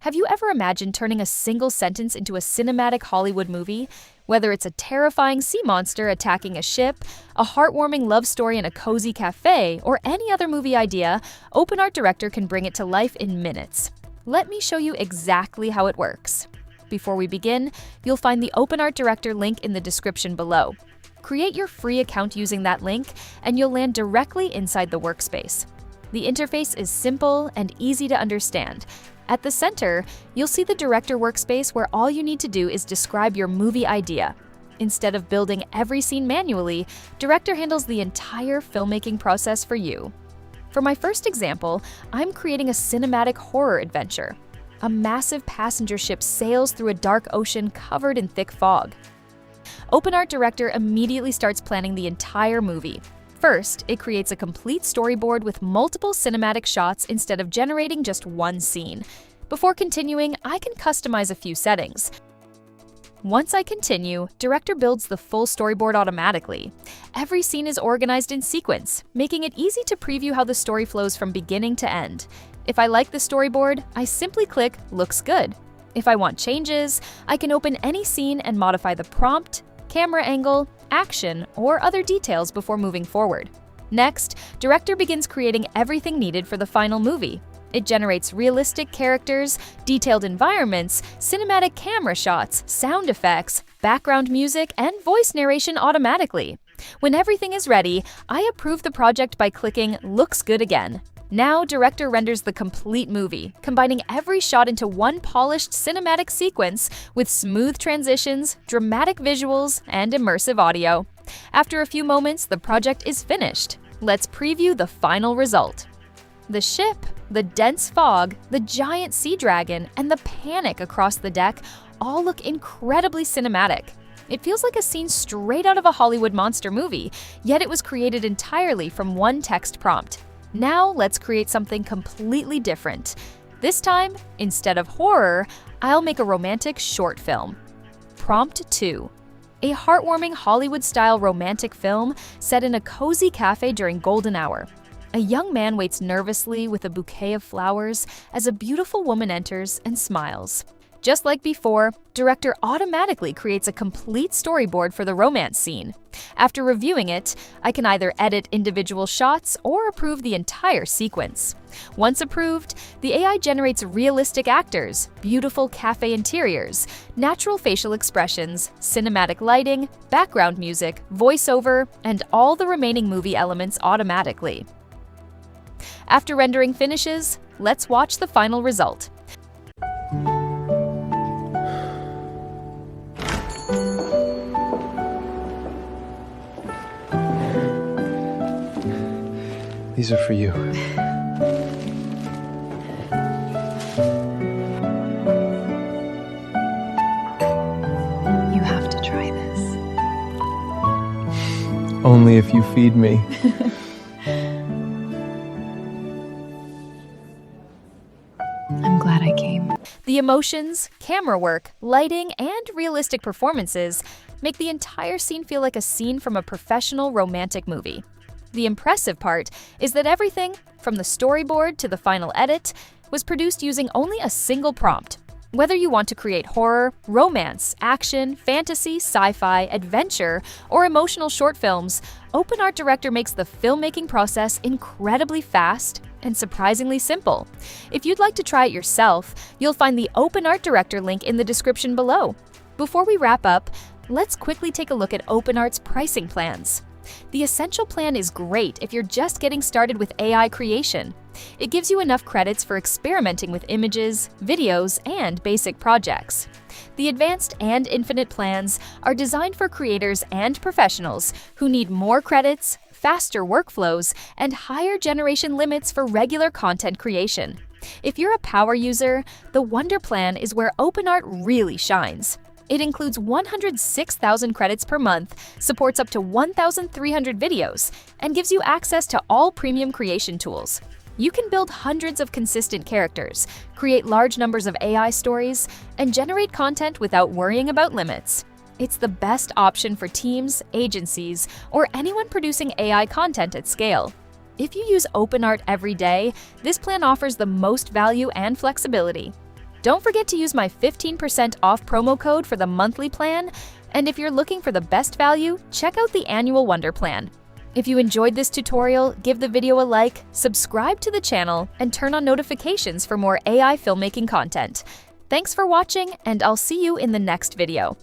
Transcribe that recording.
Have you ever imagined turning a single sentence into a cinematic Hollywood movie? Whether it's a terrifying sea monster attacking a ship, a heartwarming love story in a cozy cafe, or any other movie idea, OpenArt Director can bring it to life in minutes. Let me show you exactly how it works. Before we begin, you'll find the OpenArt Director link in the description below. Create your free account using that link, and you'll land directly inside the workspace. The interface is simple and easy to understand. At the center, you'll see the Director workspace where all you need to do is describe your movie idea. Instead of building every scene manually, Director handles the entire filmmaking process for you. For my first example, I'm creating a cinematic horror adventure. A massive passenger ship sails through a dark ocean covered in thick fog. OpenArt Director immediately starts planning the entire movie. First, it creates a complete storyboard with multiple cinematic shots instead of generating just one scene. Before continuing, I can customize a few settings. Once I continue, Director builds the full storyboard automatically. Every scene is organized in sequence, making it easy to preview how the story flows from beginning to end. If I like the storyboard, I simply click "Looks good." If I want changes, I can open any scene and modify the prompt, camera angle, action, or other details before moving forward. Next, Director begins creating everything needed for the final movie. It generates realistic characters, detailed environments, cinematic camera shots, sound effects, background music, and voice narration automatically. When everything is ready, I approve the project by clicking "Looks good" again. Now, Director renders the complete movie, combining every shot into one polished cinematic sequence with smooth transitions, dramatic visuals, and immersive audio. After a few moments, the project is finished. Let's preview the final result. The ship, the dense fog, the giant sea dragon, and the panic across the deck all look incredibly cinematic. It feels like a scene straight out of a Hollywood monster movie, yet it was created entirely from one text prompt. Now let's create something completely different. This time, instead of horror, I'll make a romantic short film. Prompt 2. A heartwarming Hollywood-style romantic film set in a cozy cafe during golden hour. A young man waits nervously with a bouquet of flowers as a beautiful woman enters and smiles. Just like before, Director automatically creates a complete storyboard for the romance scene. After reviewing it, I can either edit individual shots or approve the entire sequence. Once approved, the AI generates realistic actors, beautiful cafe interiors, natural facial expressions, cinematic lighting, background music, voiceover, and all the remaining movie elements automatically. After rendering finishes, let's watch the final result. These are for you. You have to try this. Only if you feed me. I'm glad I came. The emotions, camera work, lighting, and realistic performances make the entire scene feel like a scene from a professional romantic movie. The impressive part is that everything, from the storyboard to the final edit, was produced using only a single prompt. Whether you want to create horror, romance, action, fantasy, sci-fi, adventure, or emotional short films, OpenArt Director makes the filmmaking process incredibly fast and surprisingly simple. If you'd like to try it yourself, you'll find the OpenArt Director link in the description below. Before we wrap up, let's quickly take a look at OpenArt's pricing plans. The Essential plan is great if you're just getting started with AI creation. It gives you enough credits for experimenting with images, videos, and basic projects. The Advanced and Infinite plans are designed for creators and professionals who need more credits, faster workflows, and higher generation limits for regular content creation. If you're a power user, the Wonder plan is where OpenArt really shines. It includes 106,000 credits per month, supports up to 1,300 videos, and gives you access to all premium creation tools. You can build hundreds of consistent characters, create large numbers of AI stories, and generate content without worrying about limits. It's the best option for teams, agencies, or anyone producing AI content at scale. If you use OpenArt every day, this plan offers the most value and flexibility. Don't forget to use my 15% off promo code for the monthly plan, and if you're looking for the best value, check out the annual Wonder Plan. If you enjoyed this tutorial, give the video a like, subscribe to the channel, and turn on notifications for more AI filmmaking content. Thanks for watching, and I'll see you in the next video.